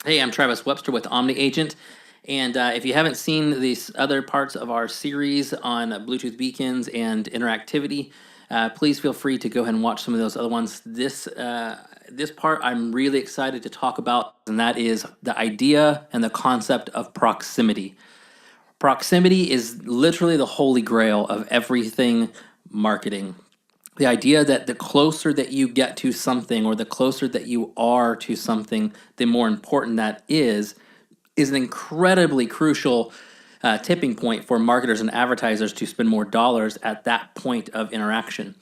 Hey, I'm Travis Webster with OmniAgent. And if you haven't seen these other parts of our series on Bluetooth beacons and interactivity, please feel free to go ahead and watch some of those other ones. This part I'm really excited to talk about, and that is the idea and the concept of proximity. Proximity is literally the holy grail of everything marketing. The idea that the closer that you get to something or the closer that you are to something, the more important that is an incredibly crucial tipping point for marketers and advertisers to spend more dollars at that point of interaction.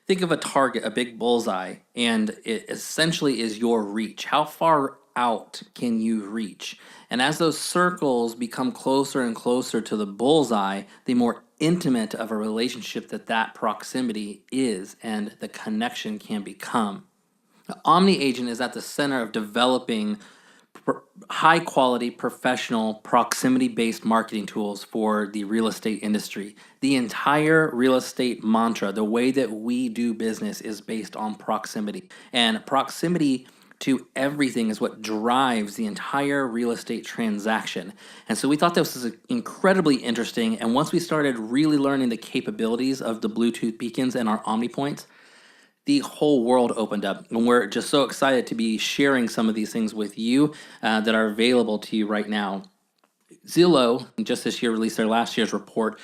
Think of a target, a big bullseye, and it essentially is your reach. How far out can you reach? And as those circles become closer and closer to the bullseye, the more intimate of a relationship that proximity is and the connection can become. OmniAgent is at the center of developing high quality, professional, proximity based marketing tools for the real estate industry. The entire real estate mantra, the way that we do business, is based on proximity. And proximity to everything is what drives the entire real estate transaction. And so we thought this was incredibly interesting. And once we started really learning the capabilities of the Bluetooth beacons and our OmniPoints, the whole world opened up. And we're just so excited to be sharing some of these things with you that are available to you right now. Zillow, just this year, released their last year's report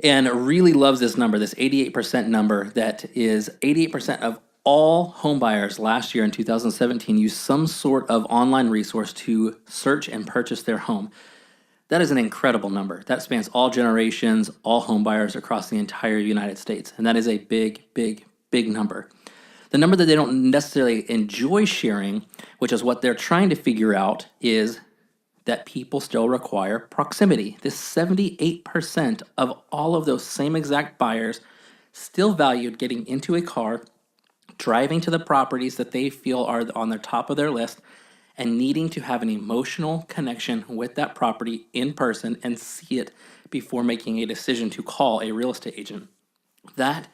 and really loves this number, this 88% number, that is 88% of all home buyers last year in 2017 used some sort of online resource to search and purchase their home. That is an incredible number. That spans all generations, all home buyers across the entire United States. And that is a big, big, big number. The number that they don't necessarily enjoy sharing, which is what they're trying to figure out, is that people still require proximity. This 78% of all of those same exact buyers still valued getting into a car, driving to the properties that they feel are on the top of their list, and needing to have an emotional connection with that property in person and see it before making a decision to call a real estate agent. That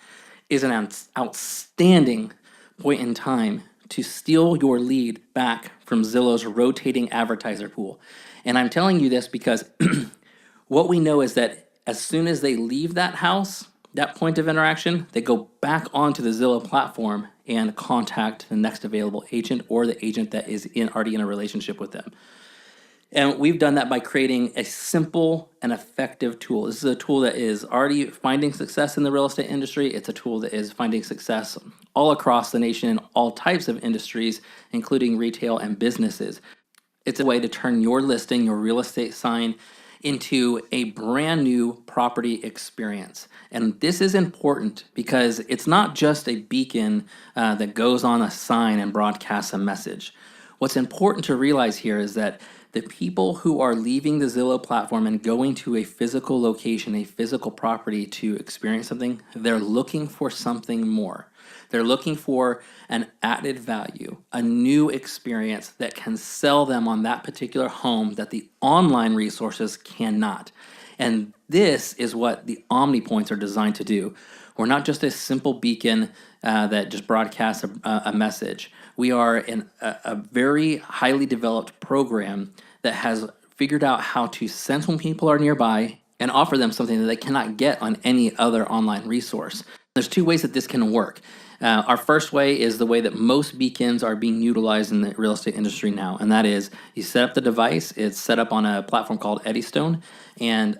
is an outstanding point in time to steal your lead back from Zillow's rotating advertiser pool. And I'm telling you this because what we know is that as soon as they leave that house, that point of interaction, they go back onto the Zillow platform and contact the next available agent or the agent that is already in a relationship with them. And we've done that by creating a simple and effective tool. This is a tool that is already finding success in the real estate industry. It's a tool that is finding success all across the nation in all types of industries, including retail and businesses. It's a way to turn your listing, your real estate sign, into a brand new property experience. And this is important because it's not just a beacon that goes on a sign and broadcasts a message. What's important to realize here is that the people who are leaving the Zillow platform and going to a physical location, a physical property to experience something, they're looking for something more. They're looking for an added value, a new experience that can sell them on that particular home that the online resources cannot. And this is what the OmniPoints are designed to do. We're not just a simple beacon that just broadcasts a message. We are in a very highly developed program that has figured out how to sense when people are nearby and offer them something that they cannot get on any other online resource. There's two ways that this can work. Our first way is the way that most beacons are being utilized in the real estate industry now, and that is you set up the device. It's set up on a platform called Eddystone, and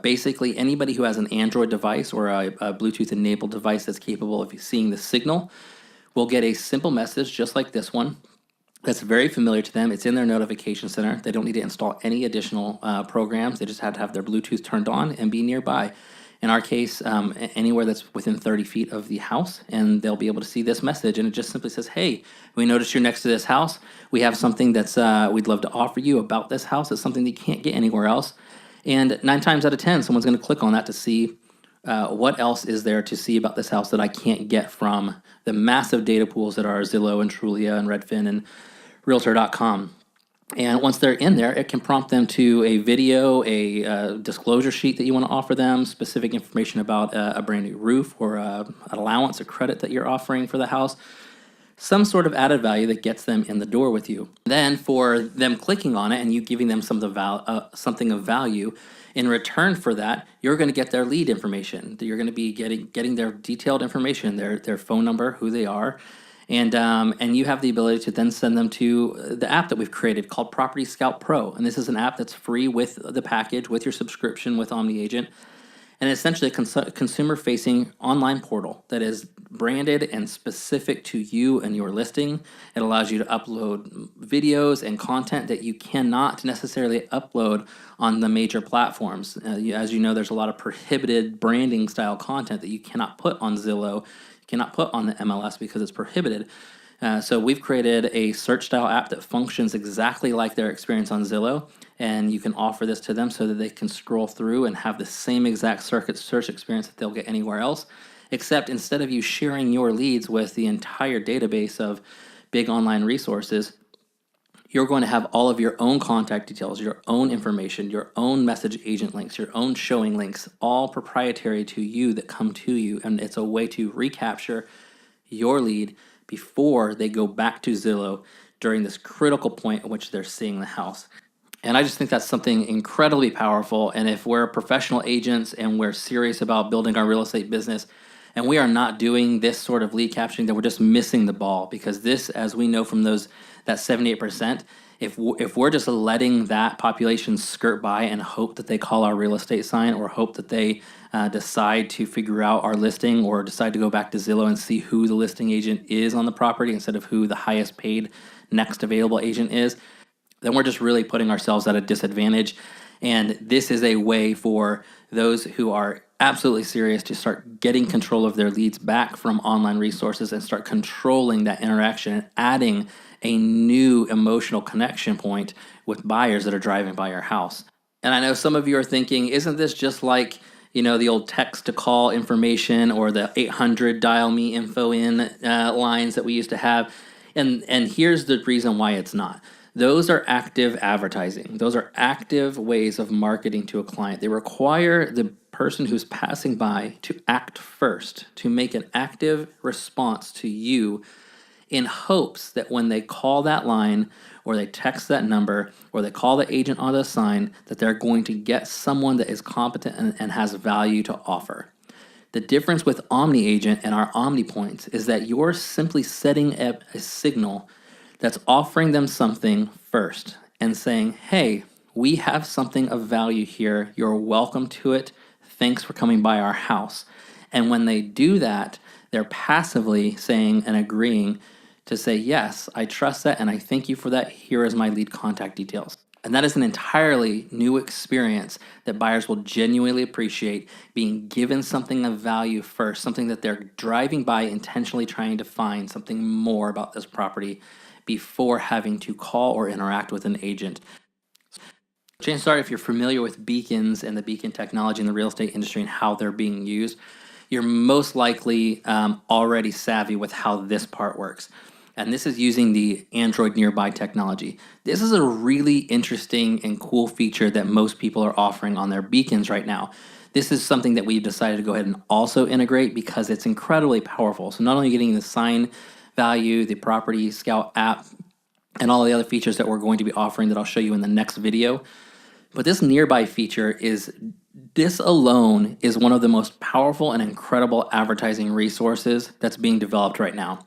basically anybody who has an Android device or a Bluetooth-enabled device that's capable of seeing the signal will get a simple message just like this one that's very familiar to them. It's in their notification center. They don't need to install any additional programs. They just have to have their Bluetooth turned on and be nearby. In our case, anywhere that's within 30 feet of the house, and they'll be able to see this message. And it just simply says, hey, we noticed you're next to this house. We have something that's we'd love to offer you about this house. It's something that you can't get anywhere else. And 9 times out of 10, someone's going to click on that to see what else is there to see about this house that I can't get from the massive data pools that are Zillow and Trulia and Redfin and Realtor.com. And once they're in there, it can prompt them to a video, a disclosure sheet that you want to offer them, specific information about a brand new roof or an allowance or credit that you're offering for the house, some sort of added value that gets them in the door with you. Then for them clicking on it and you giving them something of value, in return for that, you're going to get their lead information. You're going to be getting their detailed information, their phone number, who they are, and you have the ability to then send them to the app that we've created called Property Scout Pro. And this is an app that's free with the package, with your subscription with OmniAgent. And essentially a consumer-facing online portal that is branded and specific to you and your listing. It allows you to upload videos and content that you cannot necessarily upload on the major platforms. As you know, there's a lot of prohibited branding style content that you cannot put on Zillow, you cannot put on the MLS because it's prohibited. So we've created a search style app that functions exactly like their experience on Zillow, and you can offer this to them so that they can scroll through and have the same exact search experience that they'll get anywhere else, except instead of you sharing your leads with the entire database of big online resources, you're going to have all of your own contact details, your own information, your own message agent links, your own showing links, all proprietary to you that come to you, and it's a way to recapture your lead before they go back to Zillow during this critical point at which they're seeing the house. And I just think that's something incredibly powerful. And if we're professional agents and we're serious about building our real estate business, and we are not doing this sort of lead capturing, then we're just missing the ball. Because this, as we know from that 78%, if we're just letting that population skirt by and hope that they call our real estate sign, or hope that they decide to figure out our listing, or decide to go back to Zillow and see who the listing agent is on the property instead of who the highest paid next available agent is, then we're just really putting ourselves at a disadvantage. And this is a way for those who are absolutely serious to start getting control of their leads back from online resources and start controlling that interaction and adding a new emotional connection point with buyers that are driving by your house. And I know some of you are thinking, isn't this just like, the old text to call information or the 800 dial me info in lines that we used to have? And here's the reason why it's not. Those are active advertising. Those are active ways of marketing to a client. They require the person who's passing by to act first, to make an active response to you in hopes that when they call that line or they text that number or they call the agent on the sign, that they're going to get someone that is competent and has value to offer. The difference with OmniAgent and our OmniPoints is that you're simply setting up a signal that's offering them something first and saying, hey, we have something of value here. You're welcome to it. Thanks for coming by our house. And when they do that, they're passively saying and agreeing to say, yes, I trust that and I thank you for that. Here is my lead contact details. And that is an entirely new experience that buyers will genuinely appreciate, being given something of value first, something that they're driving by intentionally trying to find something more about this property before having to call or interact with an agent. Chances are, if you're familiar with beacons and the beacon technology in the real estate industry and how they're being used, you're most likely already savvy with how this part works. And this is using the Android Nearby technology. This is a really interesting and cool feature that most people are offering on their beacons right now. This is something that we've decided to go ahead and also integrate because it's incredibly powerful. So not only getting the sign value, the Property Scout app, and all the other features that we're going to be offering that I'll show you in the next video, but this Nearby feature this alone is one of the most powerful and incredible advertising resources that's being developed right now.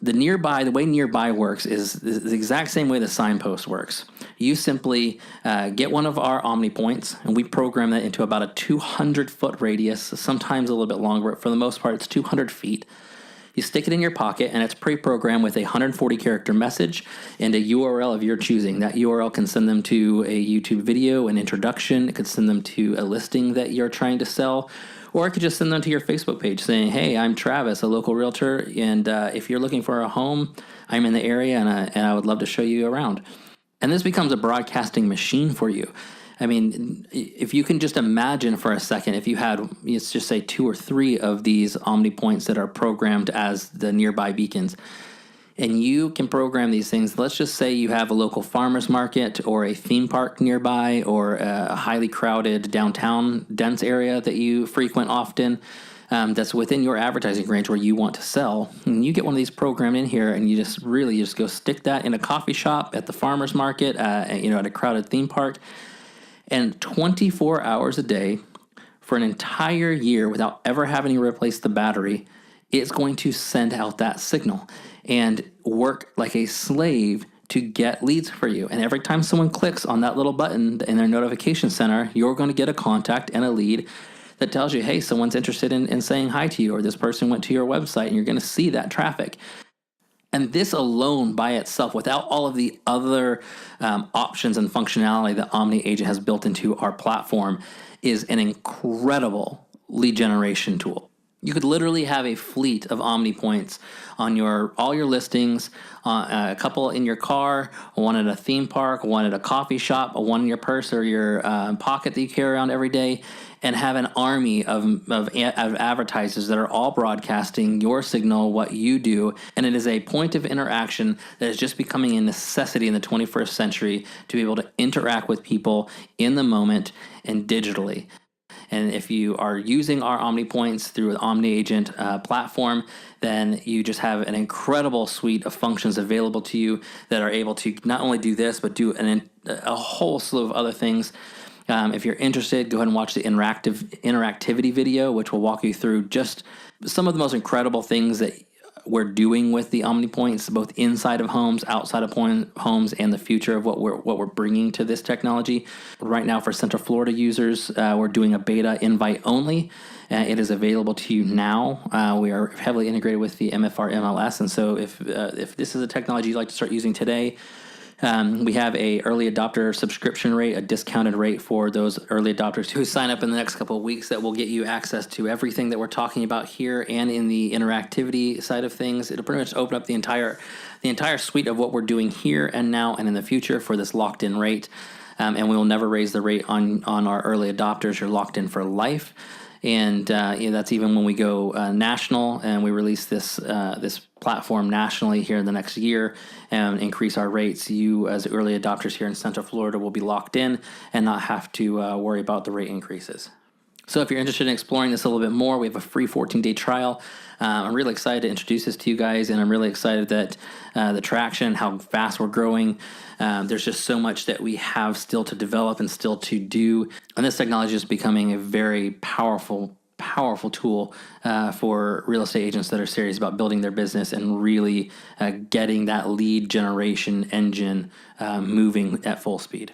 The way Nearby works is the exact same way the signpost works. You simply get one of our OmniPoints, and we program that into about a 200-foot radius, sometimes a little bit longer, but for the most part, it's 200 feet. You stick it in your pocket, and it's pre-programmed with a 140-character message and a URL of your choosing. That URL can send them to a YouTube video, an introduction. It could send them to a listing that you're trying to sell, or it could just send them to your Facebook page saying, hey, I'm Travis, a local realtor, and if you're looking for a home, I'm in the area, and I would love to show you around. And this becomes a broadcasting machine for you. I mean, if you can just imagine for a second, if you had, let's just say 2 or 3 of these OmniPoints that are programmed as the Nearby beacons, and you can program these things. Let's just say you have a local farmer's market or a theme park nearby or a highly crowded downtown dense area that you frequent often. that's within your advertising range where you want to sell, and you get one of these programmed in here, and you just go stick that in a coffee shop, at the farmer's market, at a crowded theme park, and 24 hours a day for an entire year without ever having to replace the battery, it's going to send out that signal and work like a slave to get leads for you. And every time someone clicks on that little button in their notification center, you're going to get a contact and a lead that tells you, hey, someone's interested in saying hi to you, or this person went to your website, and you're going to see that traffic. And this alone by itself, without all of the other options and functionality that OmniAgent has built into our platform, is an incredible lead generation tool. You could literally have a fleet of Omni points on all your listings, a couple in your car, one at a theme park, one at a coffee shop, one in your purse or your pocket that you carry around every day, and have an army of advertisers that are all broadcasting your signal, what you do. And it is a point of interaction that is just becoming a necessity in the 21st century to be able to interact with people in the moment and digitally. And if you are using our Omni Points through the OmniAgent platform, then you just have an incredible suite of functions available to you that are able to not only do this, but do a whole slew of other things. If you're interested, go ahead and watch the interactivity video, which will walk you through just some of the most incredible things that we're doing with the Omni Points, both inside of homes, outside of homes, and the future of what we're bringing to this technology. Right now, for Central Florida users, we're doing a beta invite only. It is available to you now. We are heavily integrated with the MFR MLS, and so if this is a technology you'd like to start using today, we have a early adopter subscription rate, a discounted rate for those early adopters who sign up in the next couple of weeks that will get you access to everything that we're talking about here and in the interactivity side of things. It'll pretty much open up the entire suite of what we're doing here and now and in the future for this locked-in rate. And we will never raise the rate on our early adopters. You're locked in for life. And that's even when we go national and we release this platform nationally here in the next year and increase our rates. You, as early adopters here in Central Florida, will be locked in and not have to worry about the rate increases. So if you're interested in exploring this a little bit more, we have a free 14-day trial. I'm really excited to introduce this to you guys, and I'm really excited that the traction, how fast we're growing. There's just so much that we have still to develop and still to do. And this technology is becoming a very powerful tool for real estate agents that are serious about building their business and really getting that lead generation engine moving at full speed.